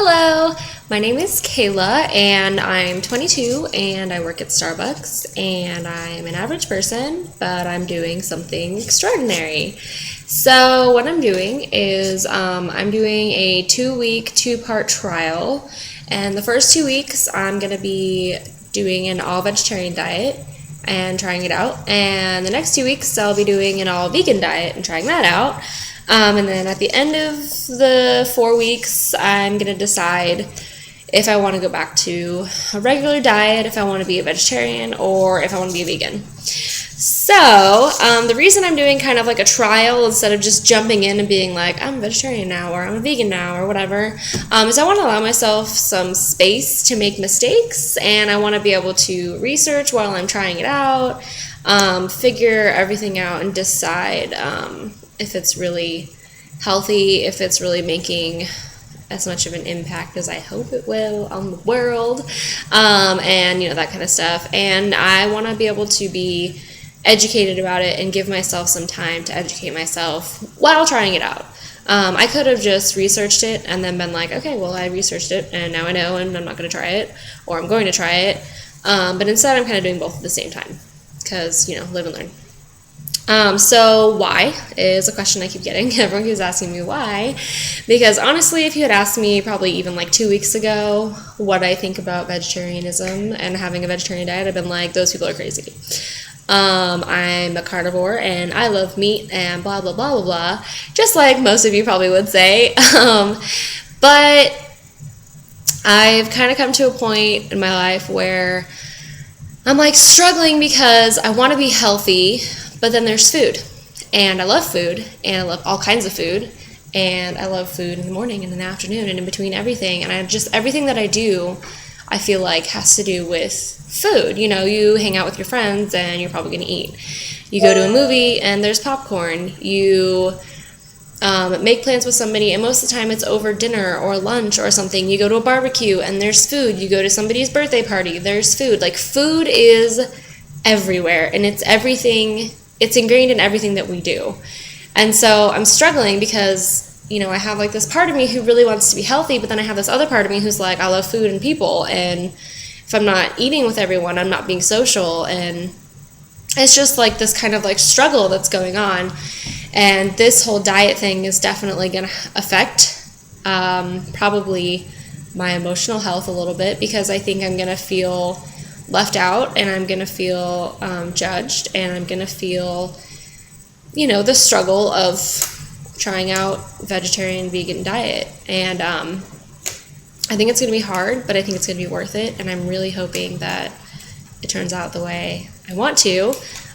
Hello, my name is Kayla and I'm 22 and I work at Starbucks and I'm an average person, but I'm doing something extraordinary. So what I'm doing is I'm doing a 2-week, 2-part trial, and the first 2 weeks I'm going to be doing an all-vegetarian diet and trying it out, and the next 2 weeks I'll be doing an all-vegan diet and trying that out. And then at the end of the 4 weeks, I'm going to decide if I want to go back to a regular diet, if I want to be a vegetarian, or if I want to be a vegan. So the reason I'm doing kind of like a trial instead of just jumping in and being like, I'm a vegetarian now, or I'm a vegan now, or whatever, is I want to allow myself some space to make mistakes, and I want to be able to research while I'm trying it out, figure everything out, and decide if it's really healthy, if it's really making as much of an impact as I hope it will on the world, and that kind of stuff. And I want to be able to be educated about it and give myself some time to educate myself while trying it out. I could have just researched it and then been like, okay, well, I researched it and now I know and I'm not going to try it, or I'm going to try it. But instead I'm kind of doing both at the same time because, live and learn. So why is a question I keep getting. Everyone keeps asking me why, because honestly, if you had asked me probably even like 2 weeks ago what I think about vegetarianism and having a vegetarian diet, I've been like, those people are crazy. I'm a carnivore and I love meat and blah, blah, blah, blah, blah, just like most of you probably would say. But I've kind of come to a point in my life where I'm like struggling because I want to be healthy, but then there's food, and I love food, and I love all kinds of food, and I love food in the morning and in the afternoon and in between everything, and everything that I do, I feel like has to do with food. You hang out with your friends and you're probably going to eat. You go to a movie and there's popcorn. You make plans with somebody, and most of the time it's over dinner or lunch or something. You go to a barbecue and there's food. You go to somebody's birthday party, there's food. Like, food is everywhere, and it's everything. It's ingrained in everything that we do. And so I'm struggling because, I have like this part of me who really wants to be healthy, but then I have this other part of me who's like, I love food and people, and if I'm not eating with everyone, I'm not being social, and it's just like this kind of like struggle that's going on. And this whole diet thing is definitely going to affect probably my emotional health a little bit, because I think I'm going to feel left out, and I'm going to feel judged, and I'm going to feel, the struggle of trying out vegetarian, vegan diet. And I think it's going to be hard, but I think it's going to be worth it, and I'm really hoping that it turns out the way I want to,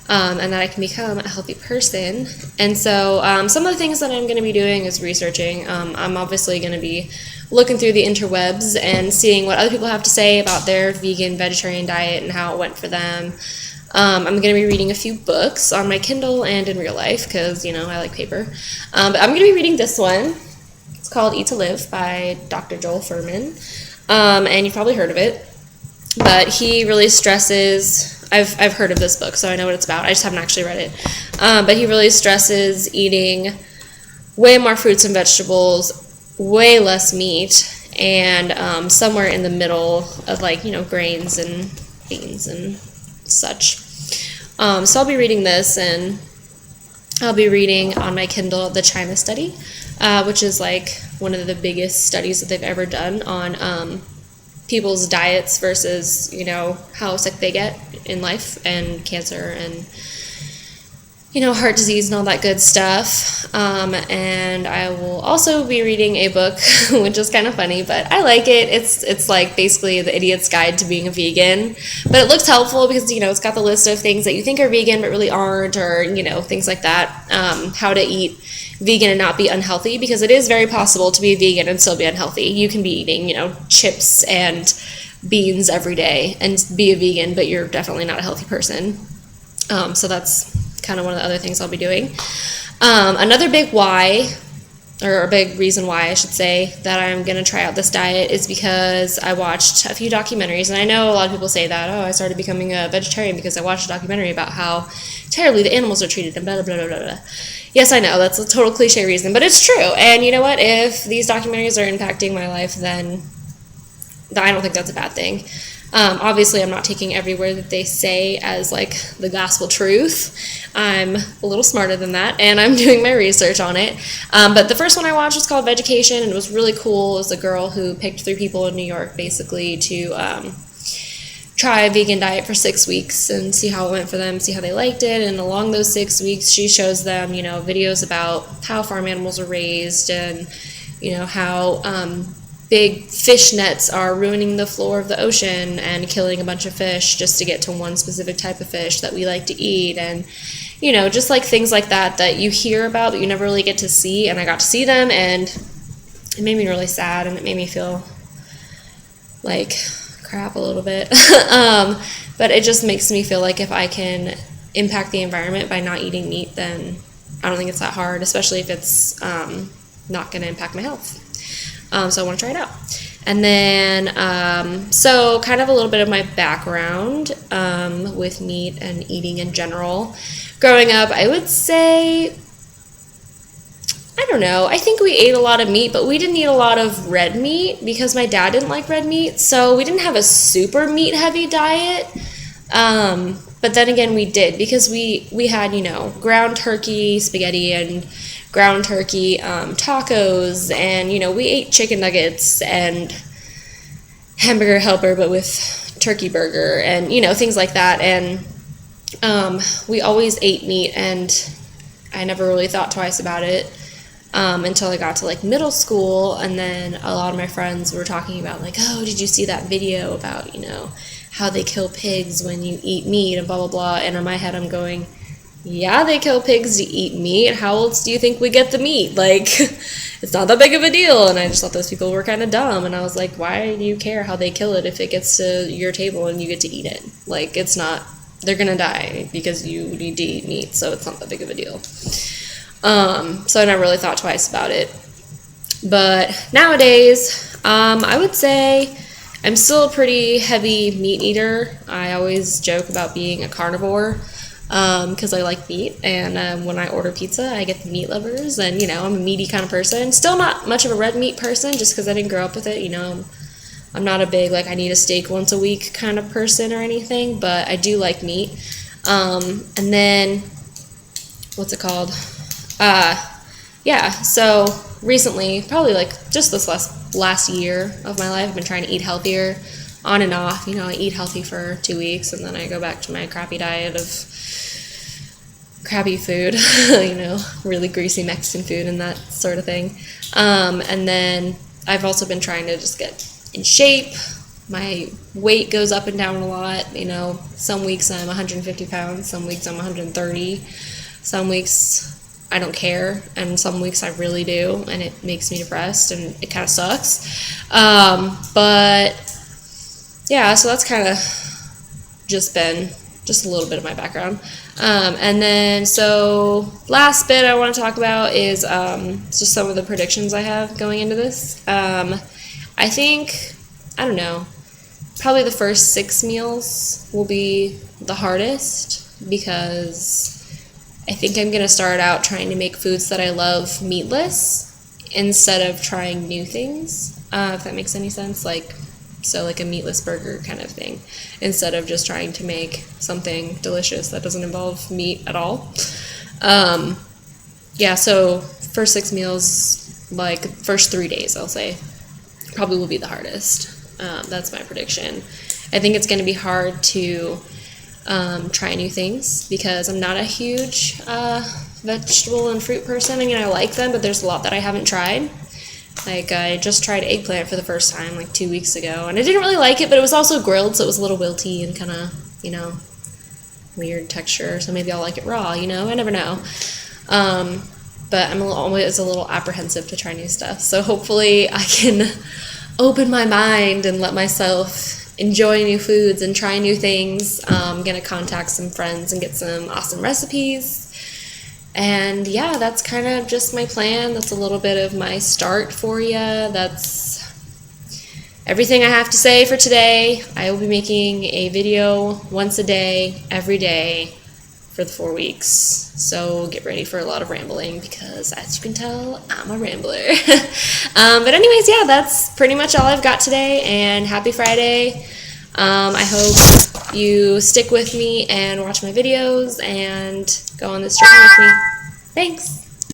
and that I can become a healthy person. And so some of the things that I'm going to be doing is researching. I'm obviously going to be looking through the interwebs and seeing what other people have to say about their vegan, vegetarian diet and how it went for them. I'm going to be reading a few books on my Kindle and in real life because, I like paper. But I'm going to be reading this one. It's called Eat to Live by Dr. Joel Fuhrman. And you've probably heard of it. But he really stresses, I've heard of this book, so I know what it's about. I just haven't actually read it. But he really stresses eating way more fruits and vegetables, way less meat, and somewhere in the middle of grains and beans and such. So I'll be reading this, and I'll be reading on my Kindle The China Study, which is like one of the biggest studies that they've ever done on people's diets versus how sick they get in life, and cancer, and heart disease and all that good stuff. And I will also be reading a book, which is kind of funny, but I like it. It's like basically The Idiot's Guide to Being a Vegan, but it looks helpful because, it's got the list of things that you think are vegan but really aren't, or, things like that. How to eat vegan and not be unhealthy, because it is very possible to be vegan and still be unhealthy. You can be eating, chips and beans every day and be a vegan, but you're definitely not a healthy person. So that's kind of one of the other things I'll be doing. Another big why or a big reason why I should say that I'm going to try out this diet is because I watched a few documentaries, and I know a lot of people say that, oh, I started becoming a vegetarian because I watched a documentary about how terribly the animals are treated and blah, blah, blah, blah, blah. Yes, I know, that's a total cliche reason, but it's true. And you know what? If these documentaries are impacting my life, then I don't think that's a bad thing. Obviously, I'm not taking every word that they say as like the gospel truth. I'm a little smarter than that, and I'm doing my research on it. But the first one I watched was called Vegecation, and it was really cool. It was a girl who picked 3 people in New York basically to try a vegan diet for 6 weeks and see how it went for them, see how they liked it. And along those 6 weeks, she shows them, videos about how farm animals are raised and, how big fish nets are ruining the floor of the ocean and killing a bunch of fish just to get to one specific type of fish that we like to eat. And, just like things like that you hear about but you never really get to see. And I got to see them, and it made me really sad, and it made me feel like crap a little bit. But it just makes me feel like if I can impact the environment by not eating meat, then I don't think it's that hard, especially if it's not going to impact my health. So I want to try it out. And then, so kind of a little bit of my background with meat and eating in general. Growing up, I would say, I don't know, I think we ate a lot of meat, but we didn't eat a lot of red meat because my dad didn't like red meat. So we didn't have a super meat-heavy diet. But then again, we did because we had, ground turkey, spaghetti, and ground turkey tacos, and we ate chicken nuggets and hamburger helper but with turkey burger and things like that. And we always ate meat, and I never really thought twice about it until I got to like middle school. And then a lot of my friends were talking about like, oh, did you see that video about how they kill pigs when you eat meat and blah blah blah. And in my head I'm going, yeah, they kill pigs to eat meat. How else do you think we get the meat? Like, it's not that big of a deal. And I just thought those people were kind of dumb. And I was like, why do you care how they kill it if it gets to your table and you get to eat it? Like, it's not, they're going to die because you need to eat meat. So it's not that big of a deal. So I never really thought twice about it. But nowadays, I would say I'm still a pretty heavy meat eater. I always joke about being a carnivore. Because I like meat, and when I order pizza, I get the meat lovers, and I'm a meaty kind of person. Still not much of a red meat person, just because I didn't grow up with it. I'm not a big like I need a steak once a week kind of person or anything, but I do like meat. And then what's it called? So recently, probably like just this last year of my life, I've been trying to eat healthier, on and off. I eat healthy for 2 weeks, and then I go back to my crappy diet of crappy food, really greasy Mexican food and that sort of thing. And then I've also been trying to just get in shape. My weight goes up and down a lot. Some weeks I'm 150 pounds, some weeks I'm 130, some weeks I don't care, and some weeks I really do, and it makes me depressed, and it kind of sucks. But yeah, so that's kind of just been just a little bit of my background. And then, so last bit I want to talk about is just some of the predictions I have going into this. I think, I don't know, probably the first 6 meals will be the hardest because I think I'm going to start out trying to make foods that I love meatless instead of trying new things, if that makes any sense. So like a meatless burger kind of thing, instead of just trying to make something delicious that doesn't involve meat at all. So first 6 meals, like first 3 days, I'll say, probably will be the hardest. That's my prediction. I think it's going to be hard to try new things because I'm not a huge vegetable and fruit person. I mean, I like them, but there's a lot that I haven't tried. Like, I just tried eggplant for the first time, 2 weeks ago, and I didn't really like it, but it was also grilled, so it was a little wilty and kind of, weird texture, so maybe I'll like it raw, I never know. But I'm always a little apprehensive to try new stuff, so hopefully I can open my mind and let myself enjoy new foods and try new things. I'm going to contact some friends and get some awesome recipes. And yeah, that's kind of just my plan. That's a little bit of my start for you. That's everything I have to say for today. I will be making a video once a day, every day, for the 4 weeks. So get ready for a lot of rambling because, as you can tell, I'm a rambler. But anyways, yeah, that's pretty much all I've got today, and happy Friday. I hope you stick with me and watch my videos and go on this journey with me. Thanks.